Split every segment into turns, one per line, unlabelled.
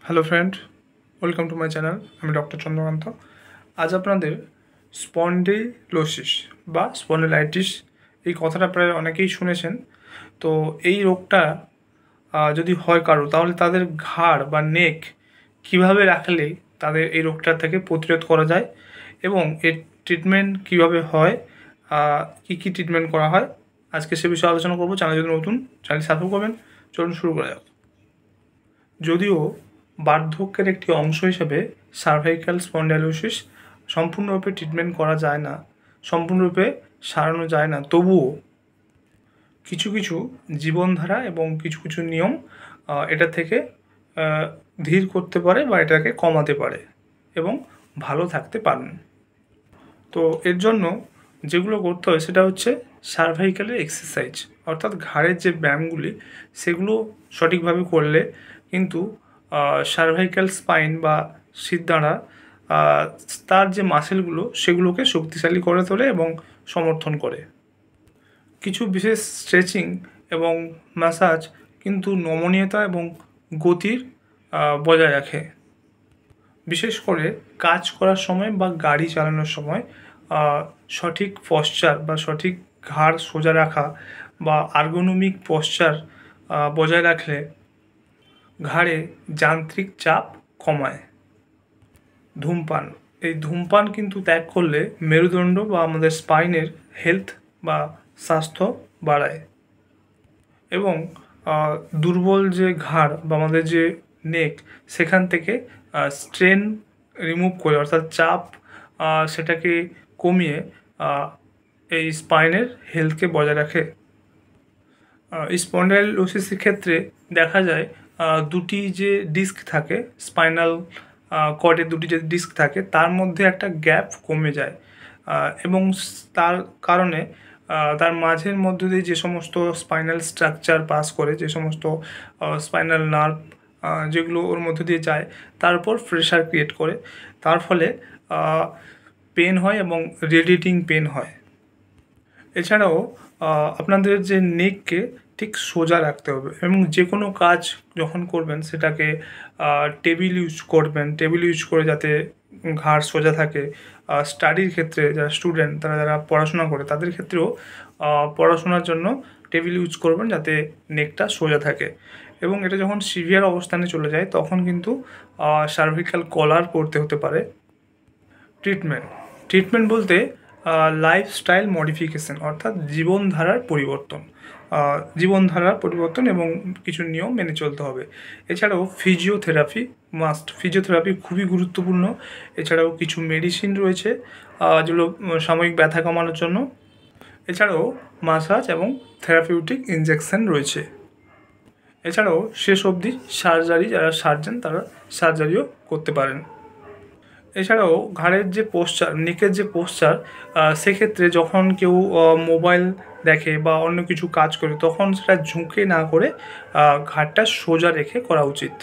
Hello friend, welcome to my channel. আমি doctor Chandrakant. আজ আপনাদের স্পন্ডিলোসিস বা স্পন্ডিলাইটিস এই কথাটা প্রায় অনেকেই শুনেছেন। তো এই রোগটা যদি হয় কারো, তাহলে তাদের ঘাড় বা নেক কিভাবে রাখলে তাদের এই রোগটা থেকে প্রতিরোধ করা যায় এবং এর ট্রিটমেন্ট কিভাবে হয়, কী কী ট্রিটমেন্ট করা হয়, আজকে সে বিষয়ে আলোচনা করবো। চ্যানেল যদি নতুন, চ্যানেল সাবস্ক্রাইব করবেন। চলুন শুরু করা যাক। যদিও বার্ধক্যের একটি অংশ হিসেবে সার্ভাইকাল স্পন্ডাইলোসিস সম্পূর্ণরূপে ট্রিটমেন্ট করা যায় না, সম্পূর্ণরূপে সারানো যায় না, তবুও কিছু কিছু জীবনধারা এবং কিছু কিছু নিয়ম এটা থেকে ধীর করতে পারে বা এটাকে কমাতে পারে এবং ভালো থাকতে পারেন। তো এর জন্য যেগুলো করতে হয় সেটা হচ্ছে সার্ভাইকালের এক্সারসাইজ, অর্থাৎ ঘাড়ের যে ব্যায়ামগুলি সেগুলো সঠিকভাবে করলে কিন্তু সার্ভাইকাল স্পাইন বা শিরদাঁড়া তার যে মাসেলগুলো সেগুলোকে শক্তিশালী করে তোলে এবং সমর্থন করে। কিছু বিশেষ স্ট্রেচিং এবং ম্যাসাজ কিন্তু নমনীয়তা এবং গতির বজায় রাখে। বিশেষ করে কাজ করার সময় বা গাড়ি চালানোর সময় সঠিক পশ্চার বা সঠিক ঘাড় সোজা রাখা বা আর্গোনমিক পশ্চার বজায় রাখলে ঘাড়ে যান্ত্রিক চাপ কমায়। ধূমপান, এই ধূমপান কিন্তু ত্যাগ করলে মেরুদণ্ড বা আমাদের স্পাইনের হেলথ বা স্বাস্থ্য বাড়ায় এবং দুর্বল যে ঘাড় বা আমাদের যে নেক সেখান থেকে স্ট্রেন রিমুভ করে, অর্থাৎ চাপ সেটাকে কমিয়ে এই স্পাইনের হেলথকে বজায় রাখে। স্পন্ডাইলোসিসের ক্ষেত্রে দেখা যায় দুটি যে ডিস্ক থাকে, স্পাইনাল কর্ডের দুটি যে ডিস্ক থাকে তার মধ্যে একটা গ্যাপ কমে যায় এবং তার কারণে তার মাঝের মধ্য দিয়ে যে সমস্ত স্পাইনাল স্ট্রাকচার পাস করে, যে সমস্ত স্পাইনাল নার্ভ যেগুলো ওর মধ্য দিয়ে যায় তার উপর প্রেশার ক্রিয়েট করে, তার ফলে পেন হয় এবং রেডিয়েটিং পেন হয়। এছাড়াও আপনাদের যে নেককে ঠিক সোজা রাখতে হবে এবং যে কোনো কাজ যখন করবেন সেটাকে টেবিল ইউজ করবেন, টেবিল ইউজ করে যাতে ঘাড় সোজা থাকে। স্টাডির ক্ষেত্রে যারা স্টুডেন্ট, তারা যারা পড়াশোনা করে তাদের ক্ষেত্রেও পড়াশোনার জন্য টেবিল ইউজ করবেন যাতে নেকটা সোজা থাকে। এবং এটা যখন সিভিয়ার অবস্থানে চলে যায় তখন কিন্তু সার্ভিক্যাল কলার পরতে হতে পারে। ট্রিটমেন্ট বলতে লাইফস্টাইল মডিফিকেশন, অর্থাৎ জীবনধারার পরিবর্তন এবং কিছু নিয়ম মেনে চলতে হবে। এছাড়াও ফিজিওথেরাপি মাস্ট, ফিজিওথেরাপি খুবই গুরুত্বপূর্ণ। এছাড়াও কিছু মেডিসিন রয়েছে যেগুলো সাময়িক ব্যথা কমানোর জন্য। এছাড়াও মাসাজ এবং থেরাপিউটিক ইনজেকশন রয়েছে। এছাড়াও শেষ অবধি সার্জারি, যারা সার্জেন তারা সার্জারিও করতে পারেন। এছাড়াও ঘাড়ের যে পোশ্চার, নেকের যে পোশ্চার, সেক্ষেত্রে যখন কেউ মোবাইল দেখে বা অন্য কিছু কাজ করে তখন সেটা ঝুঁকে না করে ঘাড়টা সোজা রেখে করা উচিত।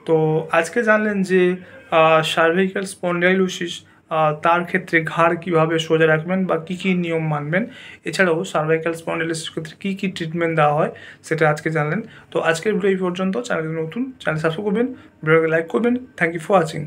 তো আজকে জানলেন যে সার্ভাইকাল স্পন্ডাইলোসিস তার ক্ষেত্রে ঘাড় কীভাবে সোজা রাখবেন বা কী কী নিয়ম মানবেন। এছাড়াও সার্ভাইকাল স্পন্ডাইলোসিসের ক্ষেত্রে কী কী ট্রিটমেন্ট দেওয়া হয় সেটা আজকে জানলেন। তো আজকের ভিডিও এই পর্যন্ত। চ্যানেল নতুন, চ্যানেল সাবস্ক্রাইব করবেন, ভিডিওকে লাইক করবেন। Thank you for watching.